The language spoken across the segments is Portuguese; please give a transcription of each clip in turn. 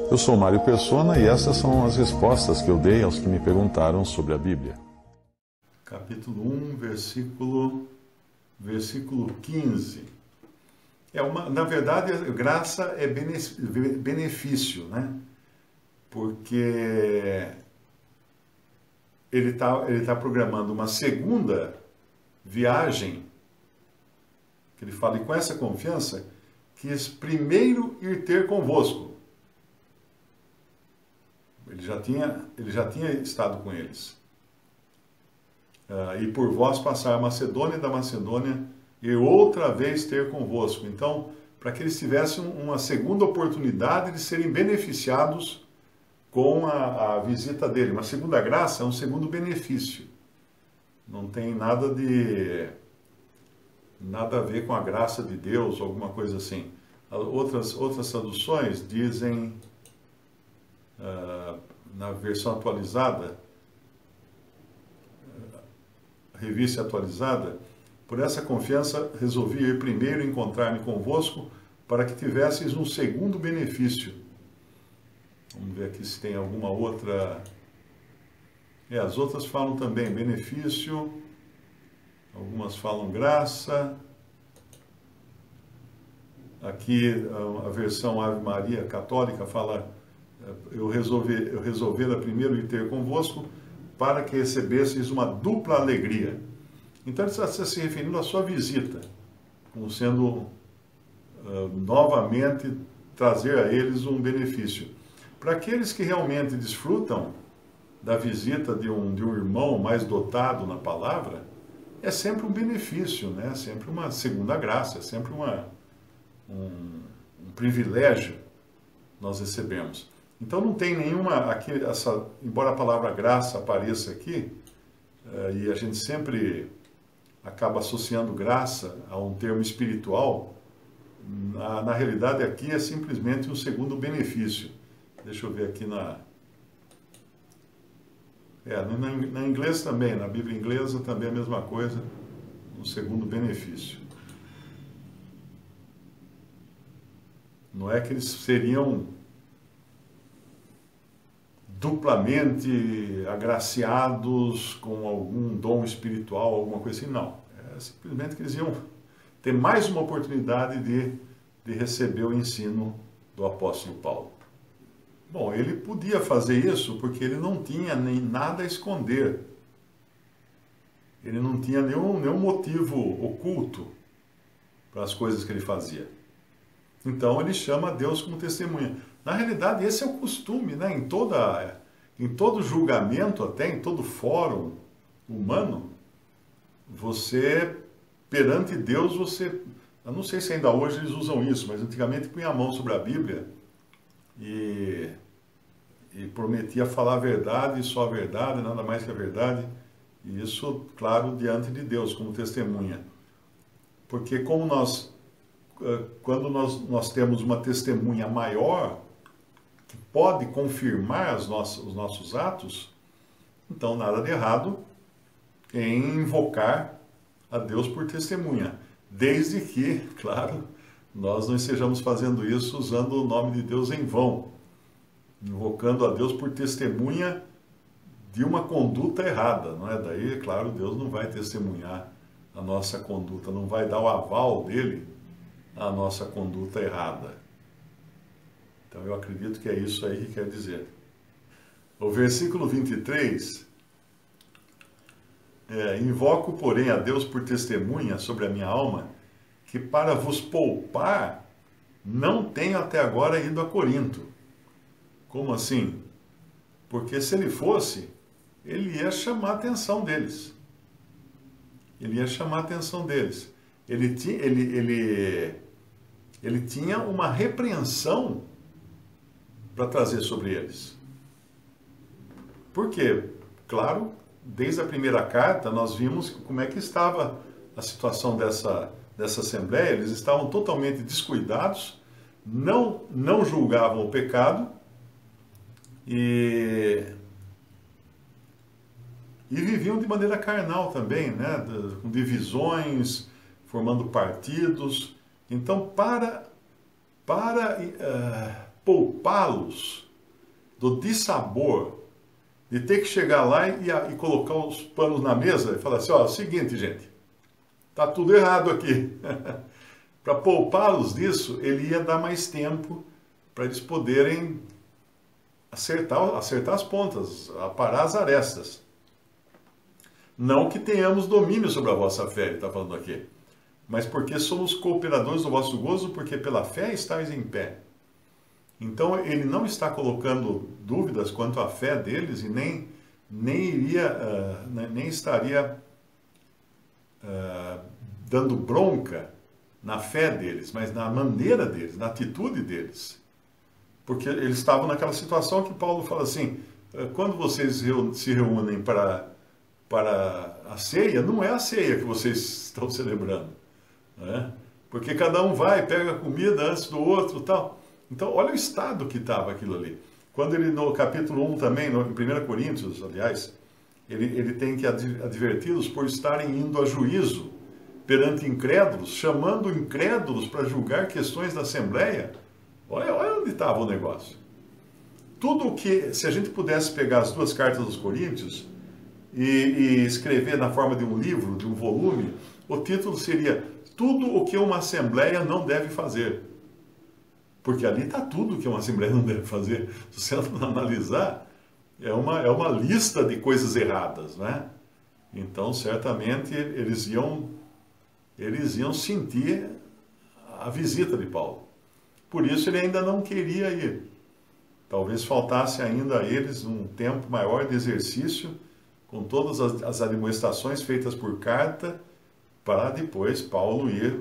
Eu sou Mário Persona e essas são as respostas que eu dei aos que me perguntaram sobre a Bíblia. Capítulo 1, versículo 15. Na verdade, graça é benefício, né? Porque ele tá programando uma segunda viagem, que ele fala, e com essa confiança, quis primeiro ir ter convosco. Ele já tinha estado com eles. E por vós passar a Macedônia e da Macedônia e outra vez ter convosco. Então, para que eles tivessem uma segunda oportunidade de serem beneficiados com a visita dele. Uma segunda graça é um segundo benefício. Não tem nada a ver com a graça de Deus, ou alguma coisa assim. Outras traduções dizem, na versão atualizada, revista atualizada, por essa confiança resolvi ir primeiro encontrar-me convosco para que tivesseis um segundo benefício. Vamos ver aqui se tem alguma outra. As outras falam também benefício, algumas falam graça. Aqui a versão Ave Maria católica fala, eu resolvera primeiro ir ter convosco para que recebesseis uma dupla alegria. Então ele está se referindo à sua visita, como sendo novamente trazer a eles um benefício. Para aqueles que realmente desfrutam da visita de um irmão mais dotado na palavra, é sempre um benefício, né? É sempre uma segunda graça, é sempre um privilégio nós recebemos. Então não tem nenhuma, embora a palavra graça apareça aqui, e a gente sempre acaba associando graça a um termo espiritual, na realidade aqui é simplesmente um segundo benefício. Deixa eu ver aqui na inglês também, na Bíblia inglesa também é a mesma coisa, um segundo benefício. Não é que eles seriam duplamente agraciados com algum dom espiritual, alguma coisa assim, não. É simplesmente que eles iam ter mais uma oportunidade de receber o ensino do apóstolo Paulo. Bom, ele podia fazer isso porque ele não tinha nem nada a esconder. Ele não tinha nenhum motivo oculto para as coisas que ele fazia. Então ele chama Deus como testemunha. Na realidade, esse é o costume, né? Em todo julgamento, até em todo fórum humano, você, perante Deus, eu não sei se ainda hoje eles usam isso, mas antigamente punha a mão sobre a Bíblia e prometia falar a verdade e só a verdade, nada mais que a verdade, e isso, claro, diante de Deus, como testemunha. Porque quando nós temos uma testemunha maior, que pode confirmar os nossos atos, então nada de errado em invocar a Deus por testemunha, desde que, claro, nós não estejamos fazendo isso usando o nome de Deus em vão, invocando a Deus por testemunha de uma conduta errada, não é? Daí, claro, Deus não vai testemunhar a nossa conduta, não vai dar o aval dele à nossa conduta errada. Então eu acredito que é isso aí que quer dizer. O versículo 23, invoco, porém, a Deus por testemunha sobre a minha alma, que para vos poupar, não tenho até agora ido a Corinto. Como assim? Porque se ele fosse, ele ia chamar a atenção deles. Ele ia chamar a atenção deles. Ele tinha uma repreensão para trazer sobre eles. Por quê? Claro, desde a primeira carta nós vimos como é que estava a situação dessa assembleia. Eles estavam totalmente descuidados, não julgavam o pecado e viviam de maneira carnal também, né? Com divisões, formando partidos. Então, para para poupá-los do dissabor de ter que chegar lá e colocar os panos na mesa e falar assim, ó, seguinte, gente, tá tudo errado aqui. Para poupá-los disso, ele ia dar mais tempo para eles poderem acertar as pontas, aparar as arestas. Não que tenhamos domínio sobre a vossa fé, ele está falando aqui, mas porque somos cooperadores do vosso gozo, porque pela fé estáis em pé. Então ele não está colocando dúvidas quanto à fé deles e nem estaria dando bronca na fé deles, mas na maneira deles, na atitude deles. Porque eles estavam naquela situação que Paulo fala assim, quando vocês se reúnem para a ceia, não é a ceia que vocês estão celebrando, né? Porque cada um vai, pega a comida antes do outro e tal. Então, olha o estado que estava aquilo ali. Quando ele, no capítulo 1 também, em 1 Coríntios, aliás, ele tem que adverti-los por estarem indo a juízo perante incrédulos, chamando incrédulos para julgar questões da Assembleia. Olha onde estava o negócio. Tudo o que, se a gente pudesse pegar as duas cartas dos Coríntios e escrever na forma de um livro, de um volume, o título seria Tudo o que uma Assembleia não deve fazer. Porque ali está tudo o que uma Assembleia não deve fazer. Se você analisar, é uma lista de coisas erradas, né? Então, certamente, eles iam sentir a visita de Paulo. Por isso ele ainda não queria ir. Talvez faltasse ainda a eles um tempo maior de exercício, com todas as admoestações feitas por carta, para depois Paulo ir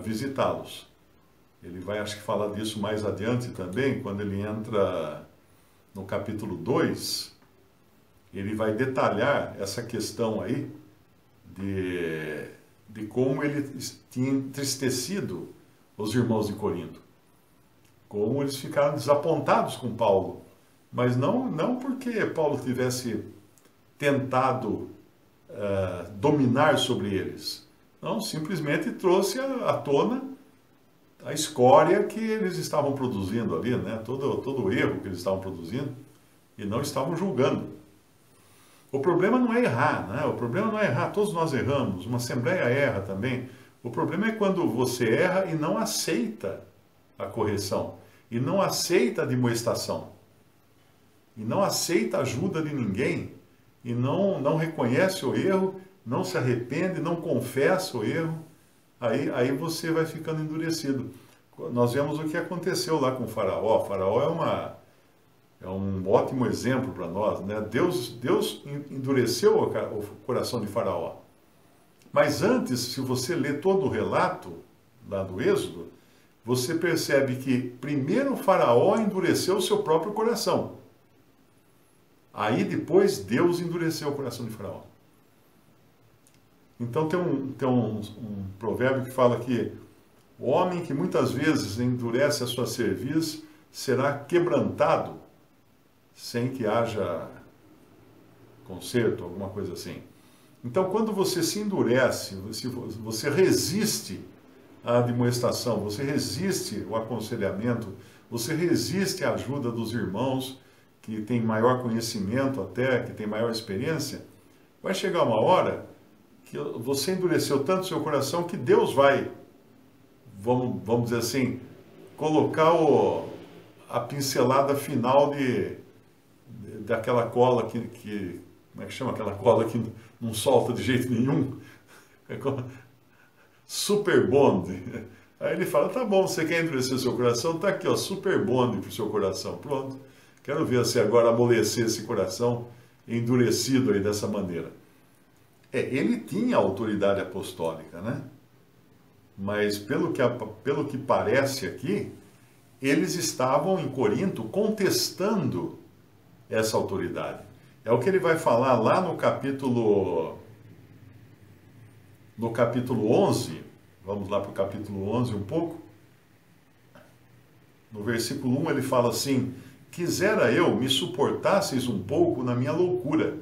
visitá-los. Ele vai, acho que, falar disso mais adiante também, quando ele entra no capítulo 2, ele vai detalhar essa questão aí de como ele tinha entristecido os irmãos de Corinto. Como eles ficaram desapontados com Paulo. Mas não porque Paulo tivesse tentado dominar sobre eles. Não, simplesmente trouxe à tona a escória que eles estavam produzindo ali, né? Todo o erro que eles estavam produzindo, e não estavam julgando. O problema não é errar, né? O problema não é errar, todos nós erramos, uma assembleia erra também. O problema é quando você erra e não aceita a correção, e não aceita a admoestação, e não aceita a ajuda de ninguém, e não reconhece o erro, não se arrepende, não confessa o erro. Aí você vai ficando endurecido. Nós vemos o que aconteceu lá com o Faraó. O Faraó é um ótimo exemplo para nós, né? Deus endureceu o coração de Faraó. Mas antes, se você ler todo o relato lá do Êxodo, você percebe que primeiro o Faraó endureceu o seu próprio coração. Aí depois Deus endureceu o coração de Faraó. Então tem um provérbio que fala que o homem que muitas vezes endurece a sua cerviz será quebrantado sem que haja conserto, alguma coisa assim. Então quando você se endurece, você resiste à admoestação, você resiste ao aconselhamento, você resiste à ajuda dos irmãos que têm maior conhecimento até, que têm maior experiência, vai chegar uma hora que você endureceu tanto o seu coração que Deus vai, vamos dizer assim, colocar a pincelada final daquela cola que como é que chama aquela cola que não solta de jeito nenhum? Super Bond. Aí ele fala, tá bom, você quer endurecer o seu coração? Tá aqui, ó, Super Bond pro seu coração. Pronto. Quero ver se agora amolecer esse coração endurecido aí dessa maneira. Ele tinha autoridade apostólica, né? Mas pelo que parece aqui, eles estavam em Corinto contestando essa autoridade. É o que ele vai falar lá no capítulo 11. Vamos lá para o capítulo 11 um pouco. No versículo 1 ele fala assim: quisera eu me suportasseis um pouco na minha loucura.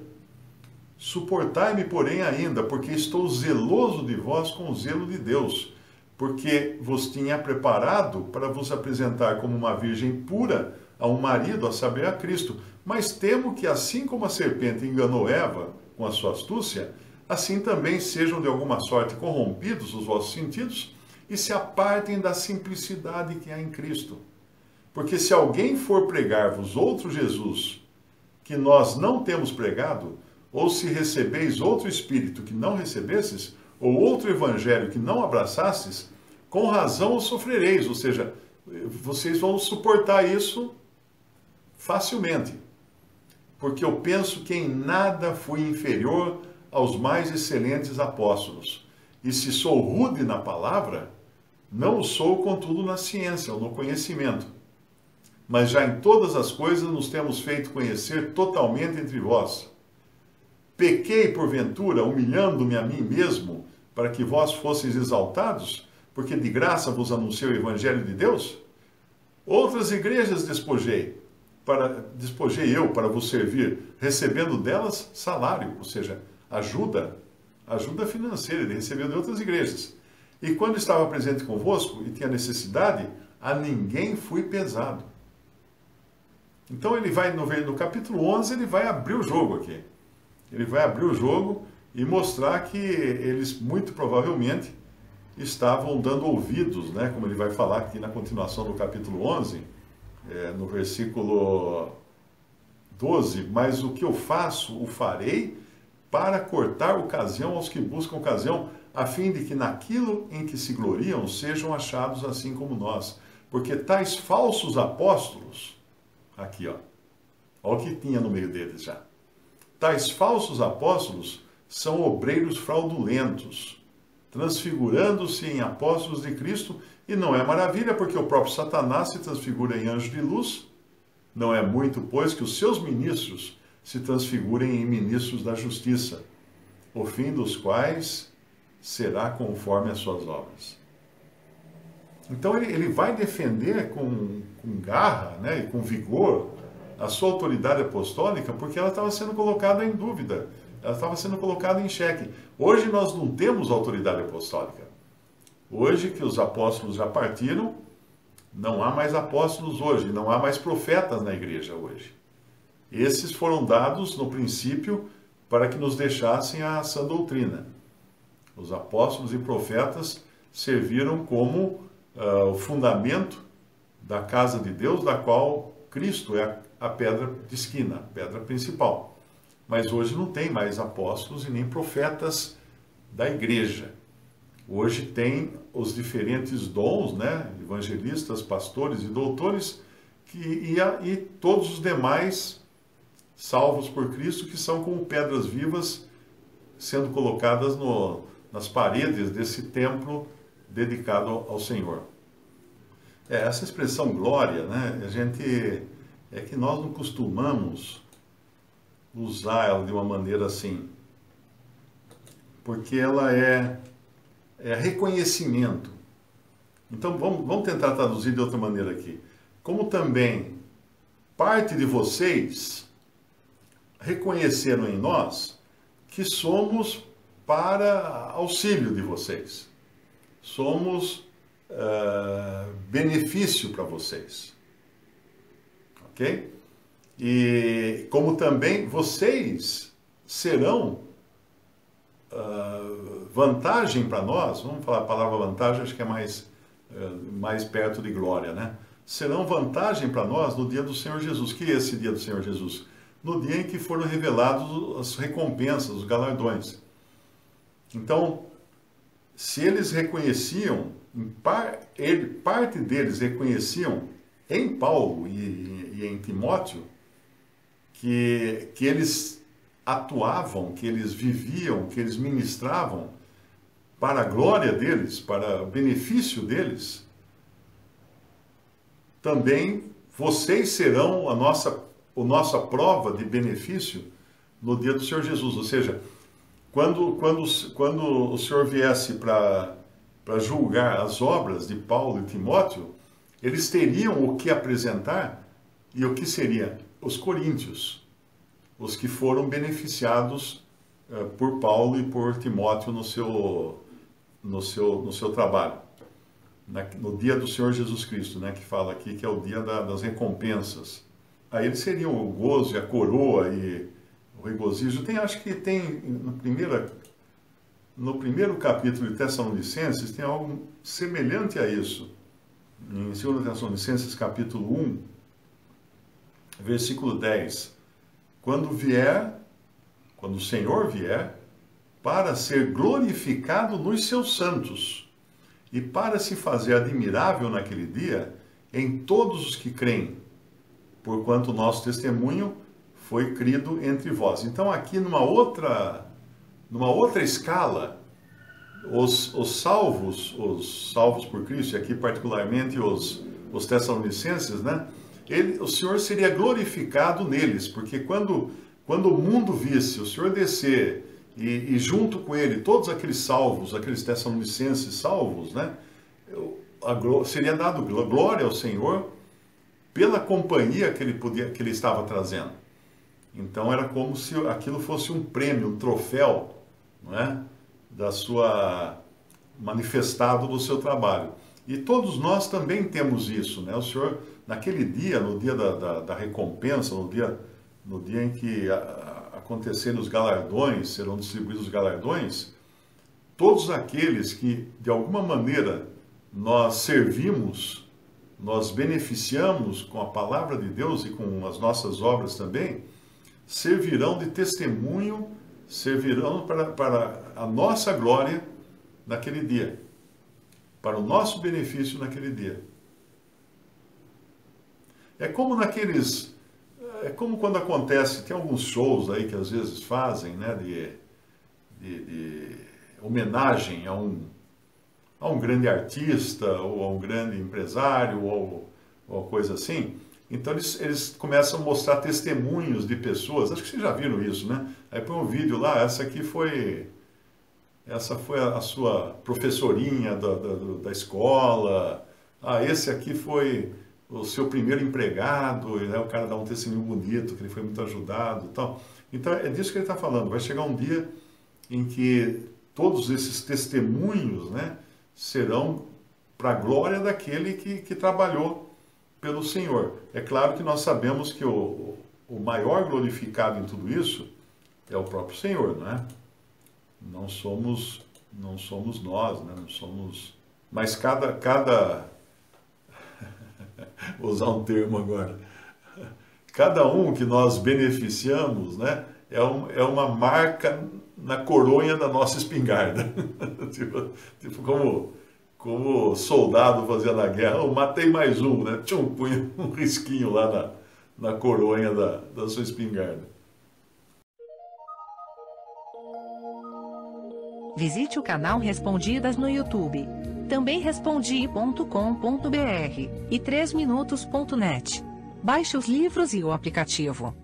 Suportai-me, porém, ainda, porque estou zeloso de vós com o zelo de Deus, porque vos tinha preparado para vos apresentar como uma virgem pura a um marido, a saber, a Cristo. Mas temo que, assim como a serpente enganou Eva com a sua astúcia, assim também sejam de alguma sorte corrompidos os vossos sentidos e se apartem da simplicidade que há em Cristo. Porque se alguém for pregar-vos outro Jesus, que nós não temos pregado, ou se recebeis outro Espírito que não recebestes, ou outro Evangelho que não abraçastes, com razão o sofrereis, ou seja, vocês vão suportar isso facilmente. Porque eu penso que em nada fui inferior aos mais excelentes apóstolos. E se sou rude na palavra, não o sou, contudo, na ciência ou no conhecimento. Mas já em todas as coisas nos temos feito conhecer totalmente entre vós. Pequei, porventura, humilhando-me a mim mesmo, para que vós fosseis exaltados, porque de graça vos anunciei o Evangelho de Deus? Outras igrejas despojei eu para vos servir, recebendo delas salário, ou seja, ajuda financeira, ele recebeu de outras igrejas. E quando estava presente convosco e tinha necessidade, a ninguém fui pesado. Então ele vai, no capítulo 11, ele vai abrir o jogo aqui. Ele vai abrir o jogo e mostrar que eles, muito provavelmente, estavam dando ouvidos, né? Como ele vai falar aqui na continuação do capítulo 11, no versículo 12, mas o que eu faço, o farei para cortar ocasião aos que buscam ocasião, a fim de que naquilo em que se gloriam sejam achados assim como nós. Porque tais falsos apóstolos, aqui ó, olha o que tinha no meio deles já. Tais falsos apóstolos são obreiros fraudulentos, transfigurando-se em apóstolos de Cristo, e não é maravilha, porque o próprio Satanás se transfigura em anjo de luz. Não é muito, pois, que os seus ministros se transfigurem em ministros da justiça, o fim dos quais será conforme as suas obras. Então ele vai defender com garra, né, e com vigor a sua autoridade apostólica, porque ela estava sendo colocada em dúvida, ela estava sendo colocada em xeque. Hoje nós não temos autoridade apostólica. Hoje que os apóstolos já partiram, não há mais apóstolos hoje, não há mais profetas na igreja hoje. Esses foram dados no princípio para que nos deixassem a sã doutrina. Os apóstolos e profetas serviram como o fundamento da casa de Deus, da qual Cristo é a pedra de esquina, a pedra principal. Mas hoje não tem mais apóstolos e nem profetas da igreja. Hoje tem os diferentes dons, né? Evangelistas, pastores e doutores, e todos os demais salvos por Cristo, que são como pedras vivas sendo colocadas nas paredes desse templo dedicado ao Senhor. Essa expressão glória, né? É que nós não costumamos usar ela de uma maneira assim, porque ela é reconhecimento. Então vamos tentar traduzir de outra maneira aqui. Como também parte de vocês reconheceram em nós que somos para auxílio de vocês. Somos benefício para vocês. Ok? E como também vocês serão vantagem para nós, vamos falar a palavra vantagem, acho que é mais perto de glória, né? Serão vantagem para nós no dia do Senhor Jesus. Que é esse dia do Senhor Jesus? No dia em que foram revelados as recompensas, os galardões. Então, se eles reconheciam, parte deles reconheciam em Paulo e em Timóteo, que eles atuavam, que eles viviam, que eles ministravam para a glória deles, para o benefício deles, também vocês serão a nossa prova de benefício no dia do Senhor Jesus. Ou seja, quando o Senhor viesse para julgar as obras de Paulo e Timóteo, eles teriam o que apresentar, e o que seria? Os coríntios, os que foram beneficiados por Paulo e por Timóteo no seu trabalho. no dia do Senhor Jesus Cristo, né, que fala aqui que é o dia das recompensas. Aí eles seriam o gozo e a coroa e o regozijo. Acho que tem no primeiro capítulo de Tessalonicenses tem algo semelhante a isso. Em 2 Tessalonicenses capítulo 1, versículo 10. Quando o Senhor vier, para ser glorificado nos seus santos, e para se fazer admirável naquele dia em todos os que creem, porquanto o nosso testemunho foi crido entre vós. Então aqui numa outra escala, os salvos por Cristo, e aqui particularmente os tessalonicenses, né? O Senhor seria glorificado neles, porque quando o mundo visse o Senhor descer e junto com ele todos aqueles salvos, aqueles tessalonicenses salvos, né? Seria dado glória ao Senhor pela companhia que ele estava trazendo. Então era como se aquilo fosse um prêmio, um troféu, não é? Manifestado do seu trabalho. E todos nós também temos isso, né? O Senhor, naquele dia, no dia da recompensa, no dia em que acontecerem os galardões, serão distribuídos os galardões, todos aqueles que, de alguma maneira, nós servimos, nós beneficiamos com a palavra de Deus e com as nossas obras também, servirão de testemunho, servirão para a nossa glória naquele dia, para o nosso benefício naquele dia. É como quando acontece, tem alguns shows aí que às vezes fazem, né, de homenagem a um grande artista, ou a um grande empresário, ou coisa assim. Então eles começam a mostrar testemunhos de pessoas, acho que vocês já viram isso, né? Aí põe um vídeo lá, essa foi a sua professorinha da escola, esse aqui foi o seu primeiro empregado, e né, o cara dá um testemunho bonito, que ele foi muito ajudado e tal. Então é disso que ele está falando, vai chegar um dia em que todos esses testemunhos, né, serão para a glória daquele que trabalhou pelo Senhor. É claro que nós sabemos que o maior glorificado em tudo isso é o próprio Senhor, não é? Não somos nós, né? Não somos... Mas vou usar um termo agora, cada um que nós beneficiamos, né, é uma marca na coronha da nossa espingarda. tipo como soldado fazia na guerra, eu matei mais um, né? Punha um risquinho lá na coronha da sua espingarda. Visite o canal Respondidas no YouTube. Também respondi.com.br e 3minutos.net. Baixe os livros e o aplicativo.